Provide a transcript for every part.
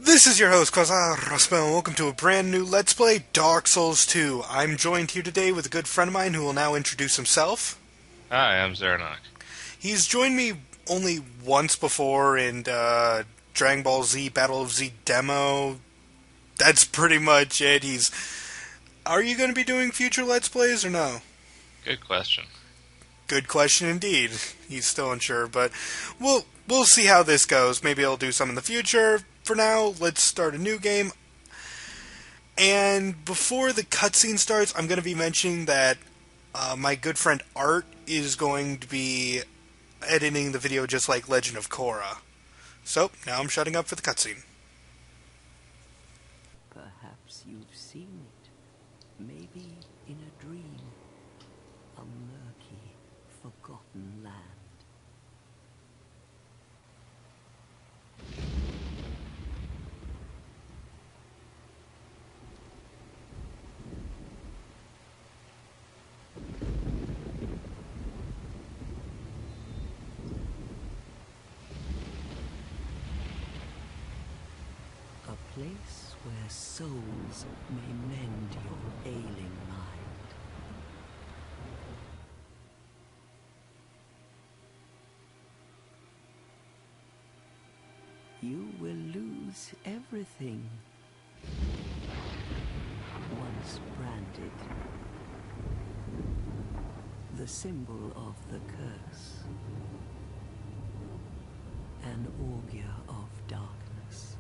This is your host, Quasar Rasmel. Welcome to a brand new Let's Play Dark Souls 2. I'm joined here today with a good friend of mine who will now introduce himself. Hi, I'm Zaranok. He's joined me only once before in Dragon Ball Z Battle of Z demo. That's pretty much it. Are you going to be doing future Let's Plays or no? Good question. Good question indeed. He's still unsure, but we'll see how this goes. Maybe I'll do some in the future. For now, let's start a new game. And before the cutscene starts, I'm going to be mentioning that my good friend Art is going to be editing the video just like Legend of Korra. So, now I'm shutting up for the cutscene. Perhaps you've seen it, maybe in a dream, a murky, forgotten land. A place where souls may mend your ailing mind. You will lose everything. Once branded, the symbol of the curse, an augur of darkness.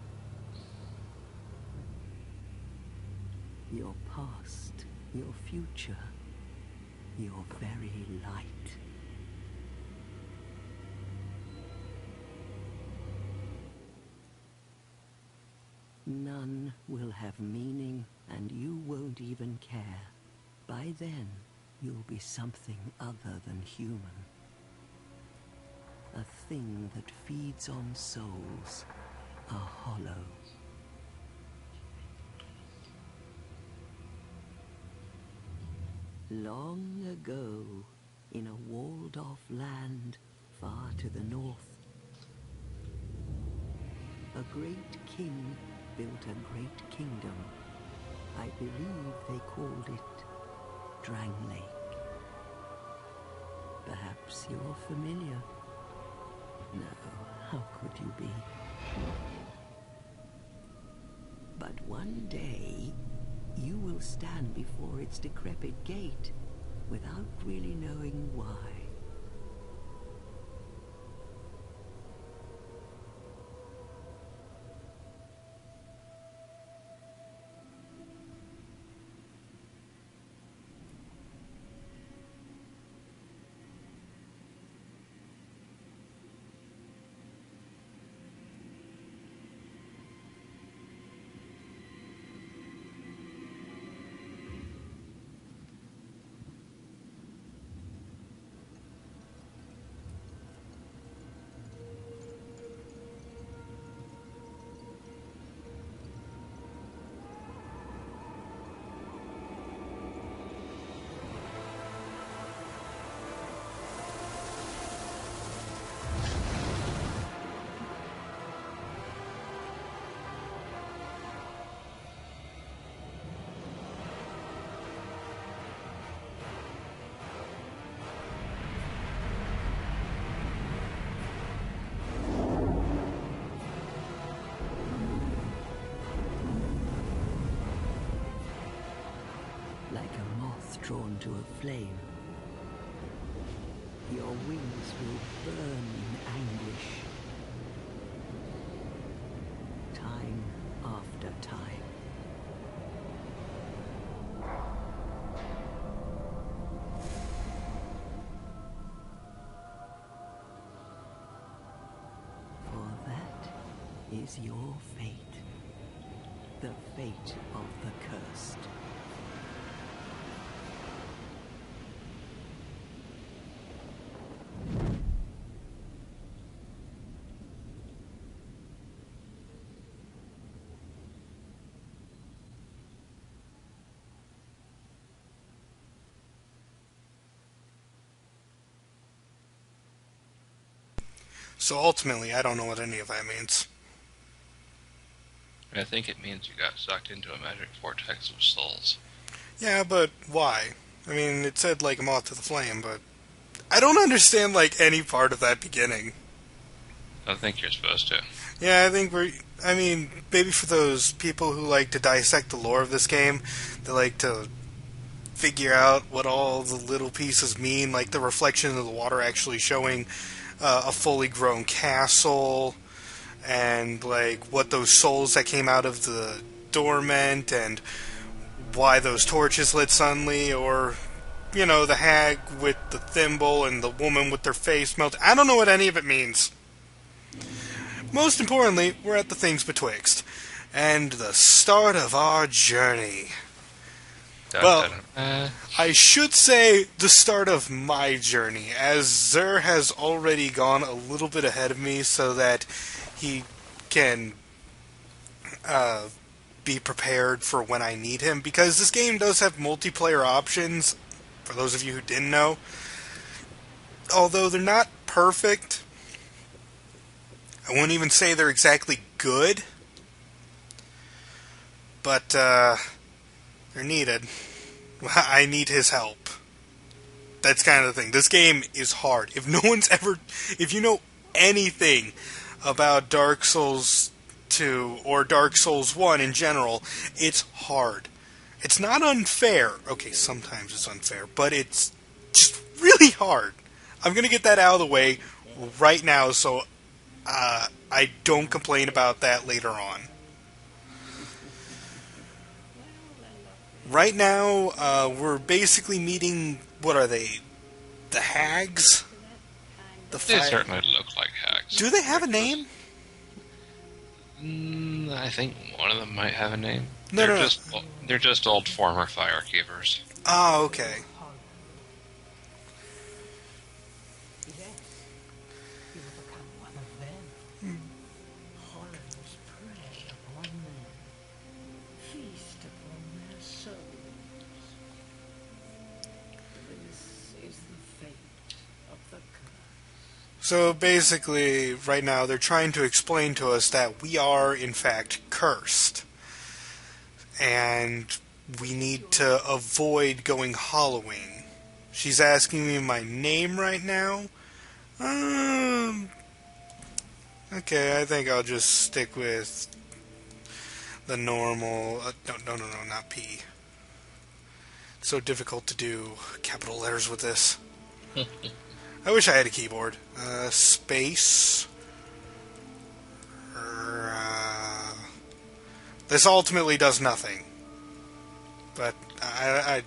Your past, your future, your very light. None will have meaning, and you won't even care. By then, you'll be something other than human. A thing that feeds on souls, a hollow. Long ago, in a walled-off land far to the north, a great king built a great kingdom. I believe they called it Drang Lake. Perhaps you're familiar. No, how could you be? But one day, you will stand before its decrepit gate without really knowing why. Like a moth drawn to a flame, your wings will burn in anguish. Time after time. For that is your fate. The fate of the cursed. So ultimately, I don't know what any of that means. I think it means you got sucked into a magic vortex of souls. Yeah, but why? I mean, it said like a moth to the flame, but I don't understand like any part of that beginning. I don't think you're supposed to. Yeah, I think I mean, maybe for those people who like to dissect the lore of this game, they like to figure out what all the little pieces mean, like the reflection of the water actually showing a fully grown castle, and like what those souls that came out of the door meant, and why those torches lit suddenly, or the hag with the thimble and the woman with their face melted. I don't know what any of it means. Most importantly, we're at the things betwixt, and the start of our journey. Dun, Well, dun, dun. I should say the start of my journey, as Zer has already gone a little bit ahead of me so that he can be prepared for when I need him, because this game does have multiplayer options, for those of you who didn't know. Although they're not perfect, I wouldn't even say they're exactly good, but they're needed. I need his help. That's kind of the thing. This game is hard. If you know anything about Dark Souls 2 or Dark Souls 1 in general, it's hard. It's not unfair. Okay, sometimes it's unfair, but it's just really hard. I'm going to get that out of the way right now so I don't complain about that later on. Right now, we're basically meeting, what are they? The hags? They certainly look like hags. Do they have a name? I think one of them might have a name. No. They're just old former firekeepers. Oh, okay. Yes, you will become one of them. Horrors prey upon them, feast upon their souls. This is the fate of the curse. So basically, right now, they're trying to explain to us that we are, in fact, cursed. And we need to avoid going hollowing. She's asking me my name right now. Okay, I think I'll just stick with the normal. No, not P. It's so difficult to do capital letters with this. I wish I had a keyboard. Space. This ultimately does nothing. But I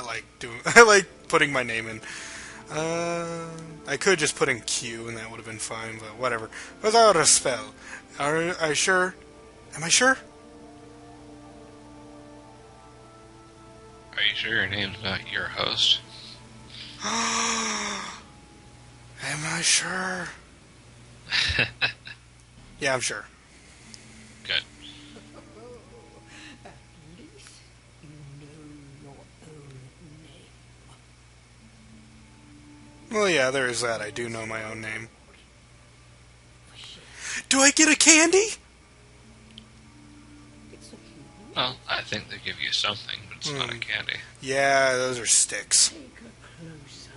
like doing. I like putting my name in. I could just put in Q and that would have been fine, but whatever. Without a spell. Are I sure? Am I sure? Are you sure your name's not your host? Am I sure? Yeah, I'm sure. Good. At least you know your own name. Well, yeah, there is that. I do know my own name. Do I get a candy? It's a human. Well, I think they give you something, but it's not a candy. Yeah, those are sticks. Take a closer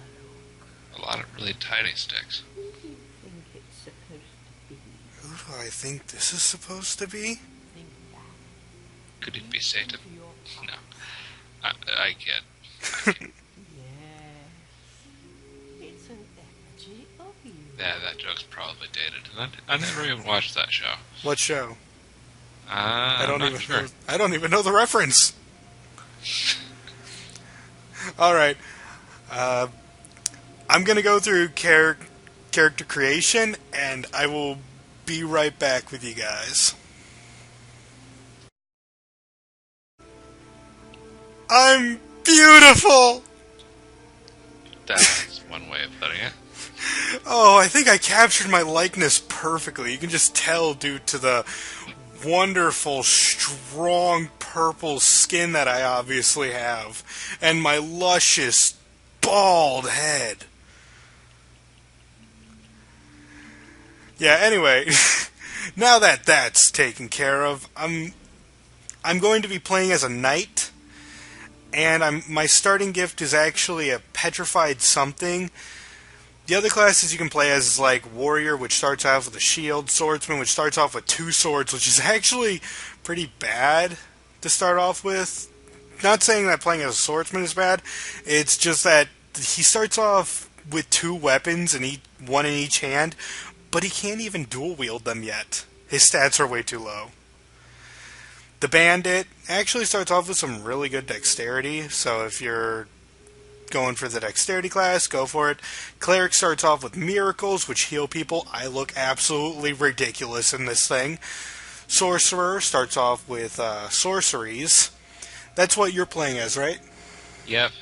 look. A lot of really tiny sticks. Who do you think it's supposed to be? Who do I think this is supposed to be? Think back Could it be Satan? to your past. No. I kid. Yes. It's an effigy of you. Yeah, that joke's probably dated. I never even watched that show. What show? I'm don't not even sure. know. I don't even know the reference. All right. I'm gonna go through character creation, and I will be right back with you guys. I'm beautiful! That's one way of putting it. Oh, I think I captured my likeness perfectly. You can just tell due to the wonderful, strong purple skin that I obviously have, and my luscious, bald head. Yeah, anyway, Now that that's taken care of, I'm going to be playing as a knight, and my starting gift is actually a petrified something. The other classes you can play as is like warrior, which starts off with a shield, swordsman, which starts off with 2 swords, which is actually pretty bad to start off with. Not saying that playing as a swordsman is bad, it's just that he starts off with 2 weapons, and one in each hand, but he can't even dual wield them yet. His stats are way too low. The bandit actually starts off with some really good dexterity, so if you're going for the dexterity class, go for it. Cleric starts off with miracles, which heal people. I look absolutely ridiculous in this thing. Sorcerer starts off with sorceries. That's what you're playing as, right? Yep.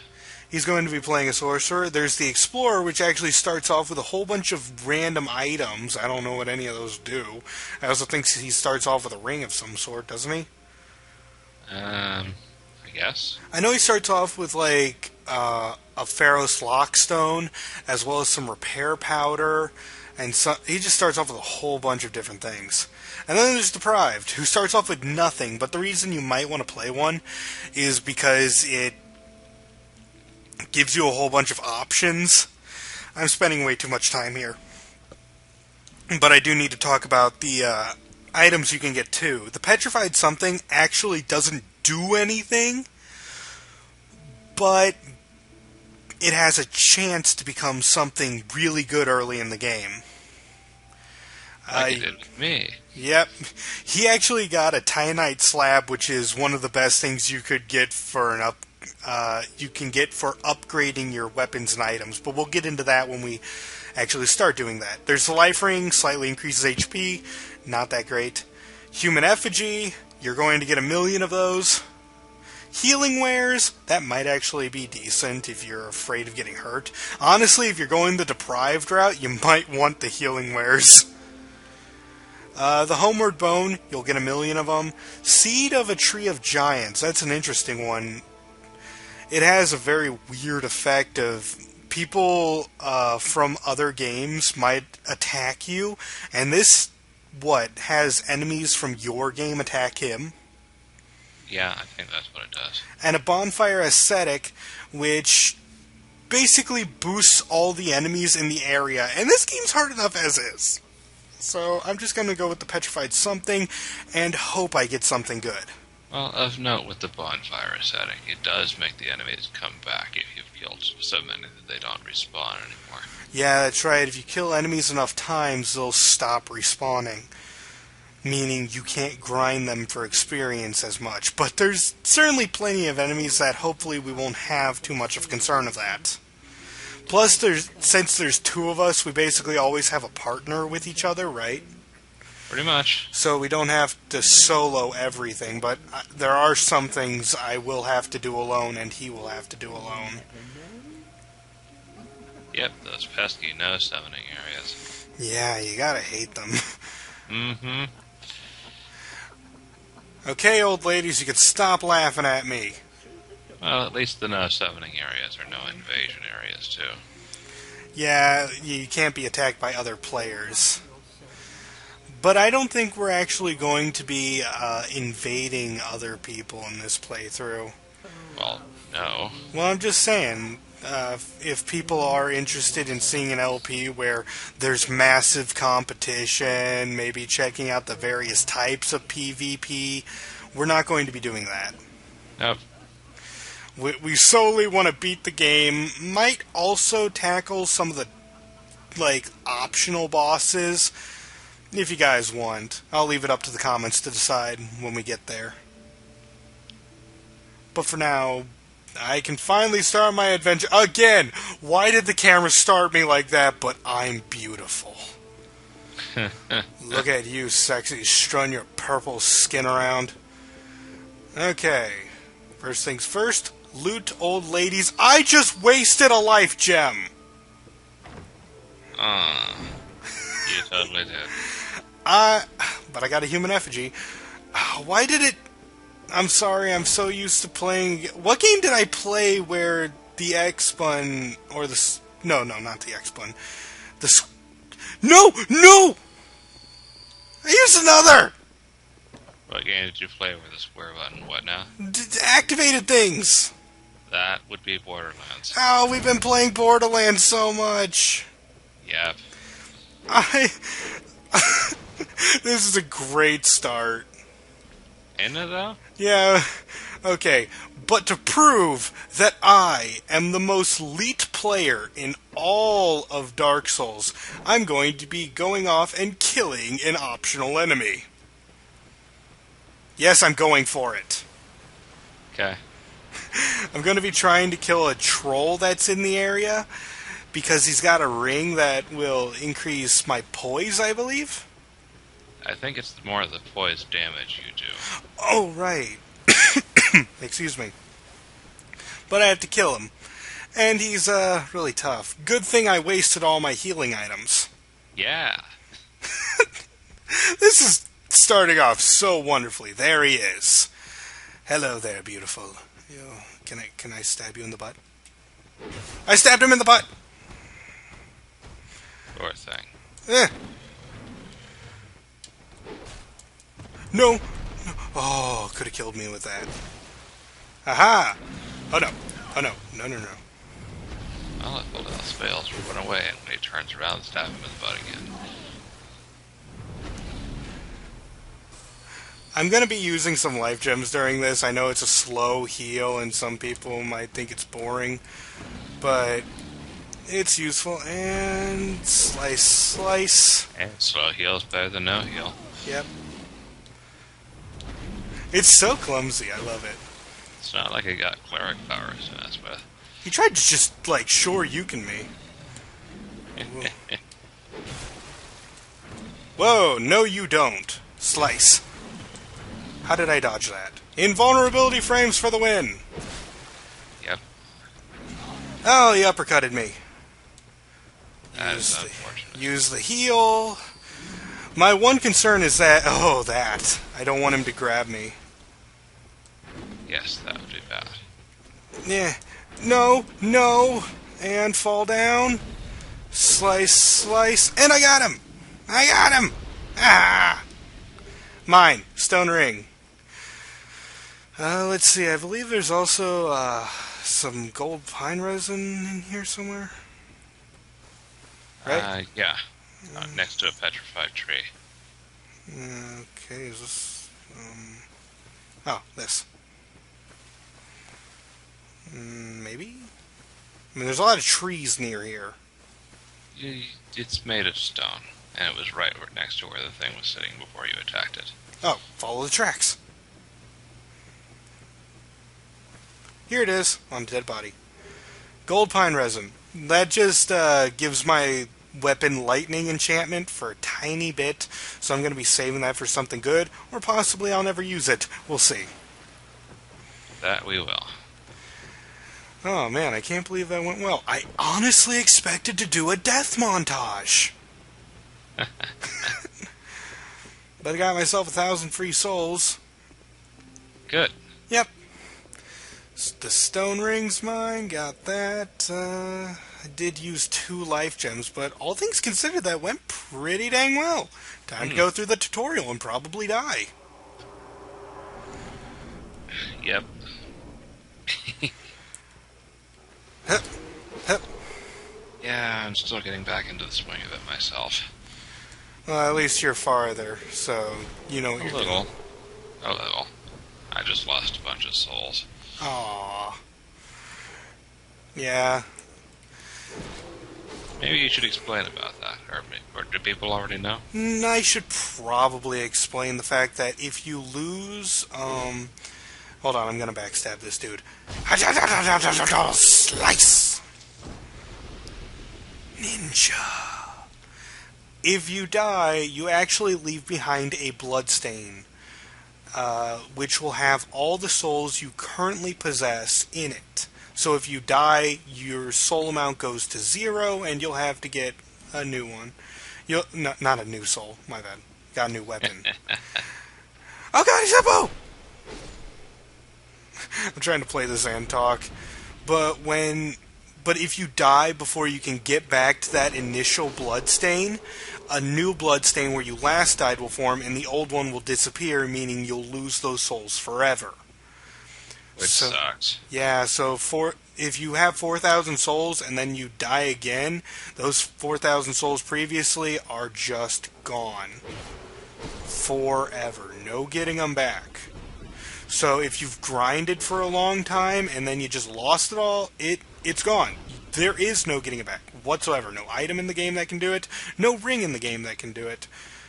He's going to be playing a sorcerer. There's the explorer, which actually starts off with a whole bunch of random items. I don't know what any of those do. I also think he starts off with a ring of some sort, doesn't he? I guess. I know he starts off with like a Pharaoh's Lockstone, as well as some repair powder, and he just starts off with a whole bunch of different things. And then there's Deprived, who starts off with nothing, but the reason you might want to play one is because it gives you a whole bunch of options. I'm spending way too much time here. But I do need to talk about the items you can get too. The Petrified something actually doesn't do anything, but it has a chance to become something really good early in the game. Like it did with me. Yep. He actually got a Titanite slab, which is one of the best things you could get for you can get for upgrading your weapons and items, but we'll get into that when we actually start doing that. There's the life ring, slightly increases HP, not that great. Human effigy, you're going to get 1,000,000 of those. Healing wares, that might actually be decent if you're afraid of getting hurt. Honestly, if you're going the deprived route, you might want the healing wares. The Homeward Bone, you'll get 1,000,000 of them. Seed of a Tree of Giants, that's an interesting one. It has a very weird effect of people from other games might attack you, and this, has enemies from your game attack him? Yeah, I think that's what it does. And a Bonfire Ascetic, which basically boosts all the enemies in the area, and this game's hard enough as is. So I'm just going to go with the Petrified something, and hope I get something good. Well, of note with the bonfire setting, it does make the enemies come back if you've killed so many that they don't respawn anymore. Yeah, that's right. If you kill enemies enough times, they'll stop respawning. Meaning you can't grind them for experience as much. But there's certainly plenty of enemies that hopefully we won't have too much of a concern of that. Plus, since there's 2 of us, we basically always have a partner with each other, right? Pretty much. So we don't have to solo everything, but there are some things I will have to do alone, and he will have to do alone. Yep, those pesky no-summoning areas. Yeah, you gotta hate them. Mm-hmm. Okay, old ladies, you can stop laughing at me. Well, at least the no-summoning areas are no invasion areas, too. Yeah, you can't be attacked by other players. But I don't think we're actually going to be invading other people in this playthrough. Well, no. Well, I'm just saying, if people are interested in seeing an LP where there's massive competition, maybe checking out the various types of PvP, we're not going to be doing that. Nope. We solely want to beat the game. Might also tackle some of the, optional bosses, if you guys want. I'll leave it up to the comments to decide when we get there. But for now, I can finally start my adventure. Again, why did the camera start me like that? But I'm beautiful. Look at you, sexy, strutting your purple skin around. Okay. First things first, loot old ladies. I just wasted a life gem! You totally did. But I got a human effigy. Why did it... I'm sorry, I'm so used to playing... What game did I play where the X-Bun, or the... No, not the X-Bun. No! I used another! What game did you play with the square button? What now? Activated things! That would be Borderlands. Oh, we've been playing Borderlands so much! Yep. I... This is a great start. Ain't it though? Yeah, okay. But to prove that I am the most elite player in all of Dark Souls, I'm going to be going off and killing an optional enemy. Yes, I'm going for it. Okay. I'm going to be trying to kill a troll that's in the area, because he's got a ring that will increase my poise, I believe? I think it's more the poise damage you do. Oh, right. Excuse me. But I have to kill him. And he's, really tough. Good thing I wasted all my healing items. Yeah. This is starting off so wonderfully. There he is. Hello there, beautiful. Can I stab you in the butt? I stabbed him in the butt! Poor thing. Eh. No. Oh, could have killed me with that. Aha! Oh no. Oh no. No, no, no. Well, if all else fails, we run away, and when he turns around, stab him in the butt again. I'm going to be using some life gems during this. I know it's a slow heal, and some people might think it's boring, but it's useful. And slice, slice. And slow heal's better than no heal. Yep. It's so clumsy. I love it. It's not like it got cleric powers to mess with. He tried to just, like, Shoryuken me. Whoa, no you don't. Slice. How did I dodge that? Invulnerability frames for the win! Yep. Oh, he uppercutted me. That is unfortunate. Use the heal. My one concern is that... Oh, that. I don't want him to grab me. Yes, that would be bad. Yeah. No, no. And fall down. Slice, slice. And I got him! I got him! Ah! Mine. Stone ring. Let's see. I believe there's also some gold pine resin in here somewhere. Right? Yeah. Next to a petrified tree. Okay, is this... Oh, this. Maybe? I mean, there's a lot of trees near here. It's made of stone, and it was right next to where the thing was sitting before you attacked it. Oh, follow the tracks. Here it is, on a dead body. Gold pine resin. That just gives my weapon lightning enchantment for a tiny bit, so I'm going to be saving that for something good, or possibly I'll never use it. We'll see. That we will. Oh man, I can't believe that went well. I honestly expected to do a death montage. But I got myself 1,000 free souls. Good. Yep. The stone ring's mine, got that. I did use 2 life gems, but all things considered, that went pretty dang well. Time to go through the tutorial and probably die. Yep. Hup, hup. Yeah, I'm still getting back into the swing of it myself. Well, at least you're farther, so you know what you're doing. A little. I just lost a bunch of souls. Aww. Yeah. Maybe you should explain about that, or do people already know? I should probably explain the fact that if you lose, hold on, I'm gonna backstab this dude. Slice! Ninja. If you die, you actually leave behind a bloodstain, which will have all the souls you currently possess in it. So if you die, your soul amount goes to 0, and you'll have to get a new one. Not a new soul, my bad. Got a new weapon. Oh god, he's Hippo! I'm trying to play this and talk. But when but if you die before you can get back to that initial bloodstain, a new bloodstain where you last died will form, and the old one will disappear, meaning you'll lose those souls forever. Which sucks. Yeah, so if you have 4,000 souls and then you die again, those 4,000 souls previously are just gone. Forever. No getting them back. So if you've grinded for a long time and then you just lost it all, it's gone. There is no getting it back whatsoever. No item in the game that can do it. No ring in the game that can do it.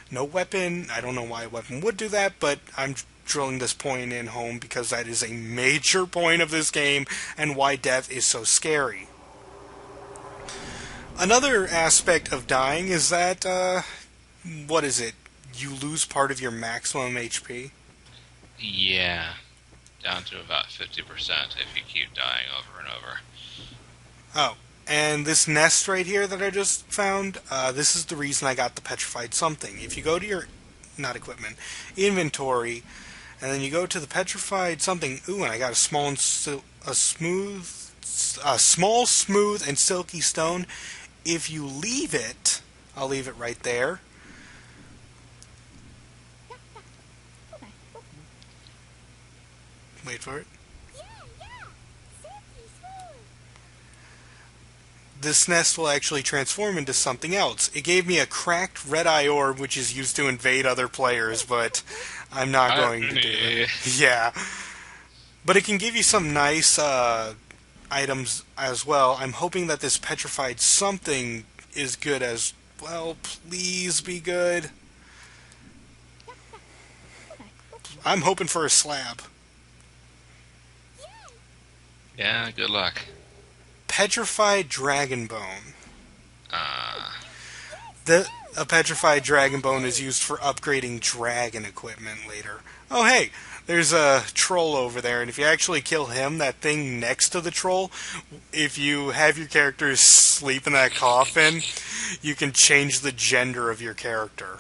No weapon. I don't know why a weapon would do that, but I'm drilling this point in home because that is a major point of this game and why death is so scary. Another aspect of dying is that, what is it? You lose part of your maximum HP? Yeah. Down to about 50% if you keep dying over and over. Oh, and this nest right here that I just found, this is the reason I got the Petrified something. If you go to your, not equipment, inventory, and then you go to the Petrified something, ooh, and I got a small, smooth, and silky stone. If you leave it, I'll leave it right there. Wait for it. This nest will actually transform into something else. It gave me a cracked red eye orb, which is used to invade other players, but I'm not going to do it. Yeah. But it can give you some nice items as well. I'm hoping that this Petrified something is good as well. Please be good. I'm hoping for a slab. Yeah, good luck. Petrified Dragon Bone. A Petrified Dragon Bone is used for upgrading dragon equipment later. Oh hey, there's a troll over there, and if you actually kill him, that thing next to the troll, if you have your character sleep in that coffin, you can change the gender of your character.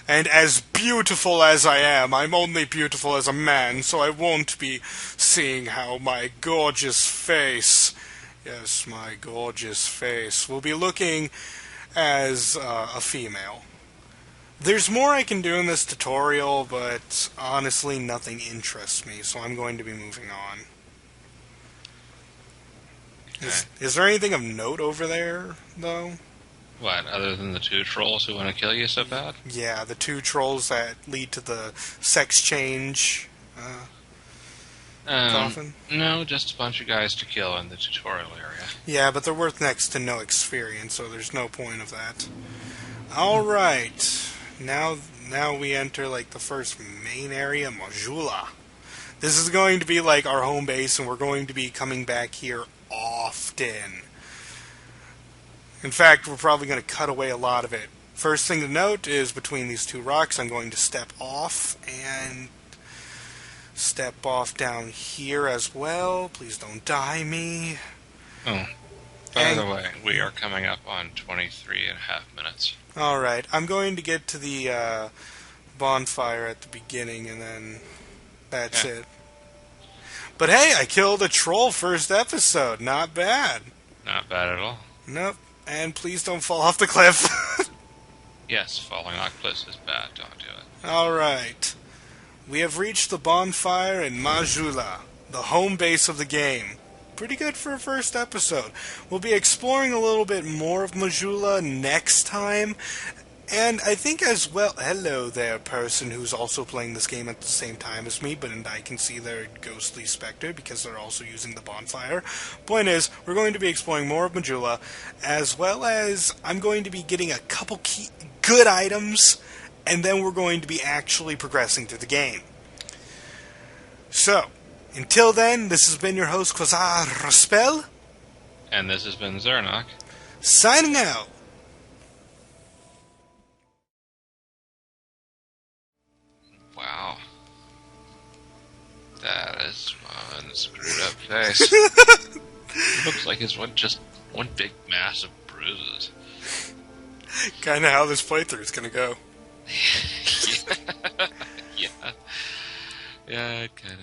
And as beautiful as I am, I'm only beautiful as a man, so I won't be seeing how my gorgeous face, yes, my gorgeous face, will be looking as a female. There's more I can do in this tutorial, but honestly nothing interests me, so I'm going to be moving on. Okay. Is there anything of note over there, though? What, other than the two trolls who want to kill you so bad? Yeah, the two trolls that lead to the sex change coffin. No, just a bunch of guys to kill in the tutorial area. Yeah, but they're worth next to no experience, so there's no point of that. Alright, now we enter like the first main area, Majula. This is going to be like our home base, and we're going to be coming back here often. In fact, we're probably going to cut away a lot of it. First thing to note is between these two rocks, I'm going to step off and step off down here as well. Please don't die me. Oh, by the way, we are coming up on 23 and a half minutes. Alright, I'm going to get to the bonfire at the beginning, and then that's it. But hey, I killed a troll first episode. Not bad. Not bad at all. Nope. And please don't fall off the cliff. Yes, falling off cliffs is bad. Don't do it. Alright. We have reached the bonfire in Majula, the home base of the game. Pretty good for a first episode. We'll be exploring a little bit more of Majula next time. And I think as well, hello there, person who's also playing this game at the same time as me, but I can see their ghostly specter because they're also using the bonfire. Point is, we're going to be exploring more of Majula, as well as I'm going to be getting a couple good items, and then we're going to be actually progressing through the game. So, until then, this has been your host, Quasar Raspel. And this has been Zernok. Signing out. Wow. That is one screwed up face. It looks like it's one big mass of bruises. Kind of how this playthrough is going to go. Yeah. Yeah, it kind of